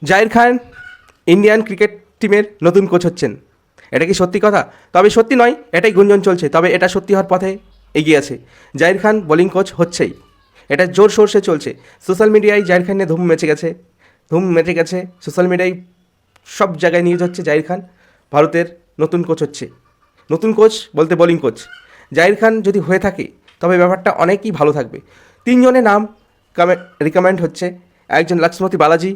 Zaheer Khan Indian cricket টিমের নতুন coach হচ্ছেন। এটা কি সত্যি কথা? তবে সত্যি নয়, এটাই গুঞ্জন চলছে, তবে এটা সত্যি হওয়ার পথে এগিয়ে আছে। জাহির খান বোলিং কোচ হচ্ছেই, এটা জোর সোর্সে চলছে। সোশ্যাল মিডিয়ায় জাহির খান নিয়ে ধুম মেচে গেছে সোশ্যাল মিডিয়ায়, সব জায়গায় নিউজ হচ্ছে জাহির খান ভারতের নতুন কোচ হচ্ছে। নতুন কোচ বলতে বোলিং কোচ জাহির খান যদি হয়ে থাকে তবে ব্যাপারটা অনেকই ভালো থাকবে। তিনজনের নাম রিকমেন্ড হচ্ছে, একজন লক্ষ্মীপতি বালাজি,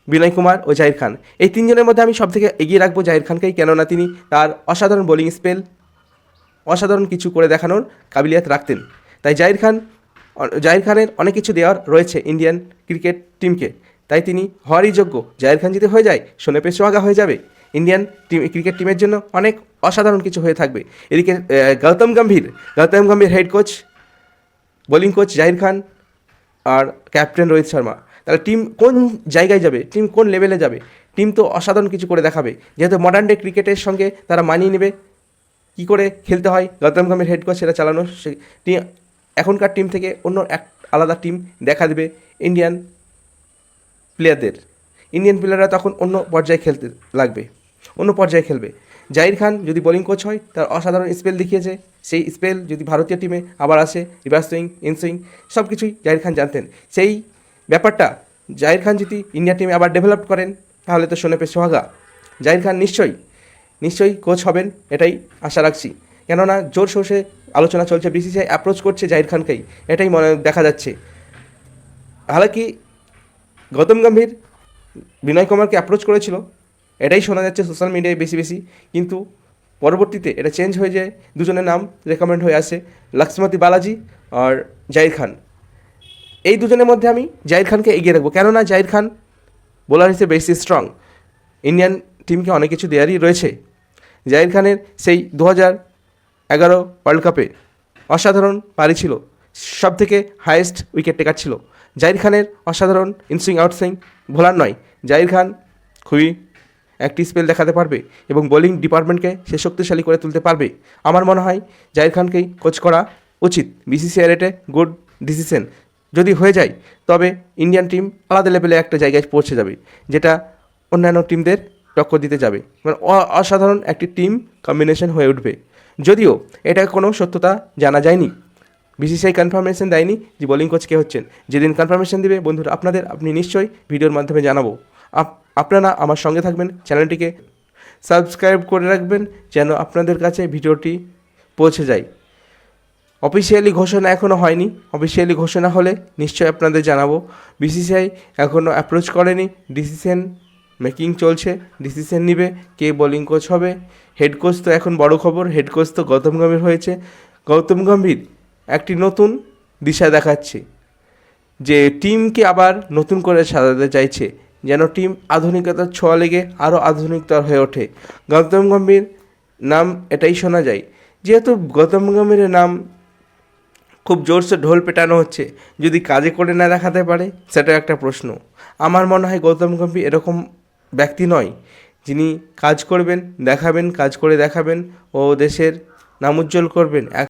বিনয় কুমার ও জাহির খান। এই তিনজনের মধ্যে আমি সবথেকে এগিয়ে রাখবো জাহির খানকেই, কেননা তিনি তার অসাধারণ বোলিং স্পেল, অসাধারণ কিছু করে দেখানোর কাবিলিয়ত রাখতেন। তাই জাহির খানের অনেক কিছু দেওয়ার রয়েছে ইন্ডিয়ান ক্রিকেট টিমকে, তাই তিনি হওয়ারই যোগ্য। জাহির খান যদি হয়ে যায়, সোনেপে সোহাগা হয়ে যাবে, ইন্ডিয়ান ক্রিকেট টিমের জন্য অনেক অসাধারণ কিছু হয়ে থাকবে। এদিকে Gautam Gambhir head coach, bowling coach Zaheer Khan আর ক্যাপ্টেন রোহিত শর্মা। তাহলে টিম কোন জায়গায় যাবে, টিম কোন লেভেলে যাবে? টিম তো অসাধারণ কিছু করে দেখাবে, যেহেতু মডার্ন ডে ক্রিকেটের সঙ্গে তারা মানিয়ে নেবে কী করে খেলতে হয়। গৌতম গম্ভীর হেড কোচ সেটা চালানো, এখনকার টিম থেকে অন্য এক আলাদা টিম দেখা দেবে ইন্ডিয়ান প্লেয়ারদের। ইন্ডিয়ান প্লেয়াররা তখন অন্য পর্যায়ে খেলবে। জাহির খান যদি বোলিং কোচ হয়, তার অসাধারণ স্পেল দেখিয়েছে, সেই স্পেল যদি ভারতীয় টিমে আবার আসে, রিভার্স সুইং, ইন সুইং, সব কিছুই জাহির খান জানতেন। সেই ব্যাপারটা জাহির খান যদি ইন্ডিয়া টিমে আবার ডেভেলপ করেন, তাহলে তো সোনেপে সোহাগা। জাহির খান নিশ্চয়ই কোচ হবেন, এটাই আশা রাখছি। কেননা জোর সোর্সে আলোচনা চলছে, বিসিসিআই অ্যাপ্রোচ করছে জাহির খানকেই, এটাই মনে দেখা যাচ্ছে। হালাকি গৌতম গম্ভীর বিনয় কুমারকে অ্যাপ্রোচ করেছিল, এটাই শোনা যাচ্ছে সোশ্যাল মিডিয়ায় বেশি, কিন্তু পরবর্তীতে এটা চেঞ্জ হয়ে যায়, দুজনের নাম রেকমেন্ড হয়ে আসে, লক্ষ্মীপতি বালাজি আর জাহির খান। এই দুজনের মধ্যে আমি জাহির খানকে এগিয়ে রাখবো, কেননা জাহির খান বোলার হিসেবে বেশি স্ট্রং, ইন্ডিয়ান টিমকে অনেক কিছু দেওয়ারই রয়েছে। জাহির খানের সেই 2011 ওয়ার্ল্ড কাপে অসাধারণ পারি ছিল, সব থেকে হায়েস্ট উইকেট টেকার ছিল। জাহির খানের অসাধারণ ইনসুইং আউটসুইং ভোলার নয়। জাহির খান খুবই একটি স্পেল দেখাতে পারবে এবং বোলিং ডিপার্টমেন্টকে সে শক্তিশালী করে তুলতে পারবে। আমার মনে হয় জাহির খানকেই কোচ করা উচিত। বিসিসিআই এতে গুড ডিসিশন যদি হয়ে যায়, তবে ইন্ডিয়ান টিম আলাদা লেভেলে একটা জায়গায় পৌঁছে যাবে, যেটা অন্যান্য টিমদের টক্কর দিতে যাবে, মানে অসাধারণ একটি টিম কম্বিনেশন হয়ে উঠবে। যদিও এটা কোনো সত্যতা জানা যায়নি, বিসিসিআই কনফার্মেশন দেয়নি যে বোলিং কোচ কে হচ্ছেন। যেদিন কনফার্মেশন দিবে বন্ধুরা, আপনি নিশ্চয়ই ভিডিওর মাধ্যমে জানাবো। আপনারা আমার সঙ্গে থাকবেন, চ্যানেলটিকে সাবস্ক্রাইব করে রাখবেন যেন আপনাদের কাছে ভিডিওটি পৌঁছে যায়। অফিসিয়ালি ঘোষণা এখনও হয়নি, অফিসিয়ালি ঘোষণা হলে নিশ্চয়ই আপনাদের জানাবো। বিসিসিআই এখনও অ্যাপ্রোচ করেনি, ডিসিশন মেকিং চলছে, ডিসিশন নিবে কে বোলিং কোচ হবে। হেড কোচ তো এখন বড় খবর, হেড কোচ তো গৌতম গম্ভীর হয়েছে। গৌতম গম্ভীর একটি নতুন দিশা দেখাচ্ছে, যে টিমকে আবার নতুন করে সাজাতে চাইছে, যেন টিম আধুনিকতার ছোঁয়া লেগে আরও আধুনিকতর হয়ে ওঠে। গৌতম গম্ভীর নাম এটাই শোনা যায়, যেহেতু গৌতম গম্ভীরের নাম খুব জোরসে ঢোল পেটানো হচ্ছে, যদি কাজে করে না দেখাতে পারে সেটা একটা প্রশ্ন। আমার মনে হয় গৌতম গম্ভীর এরকম ব্যক্তি নয়, যিনি কাজ করে দেখাবেন ও দেশের নাম উজ্জ্বল করবেন।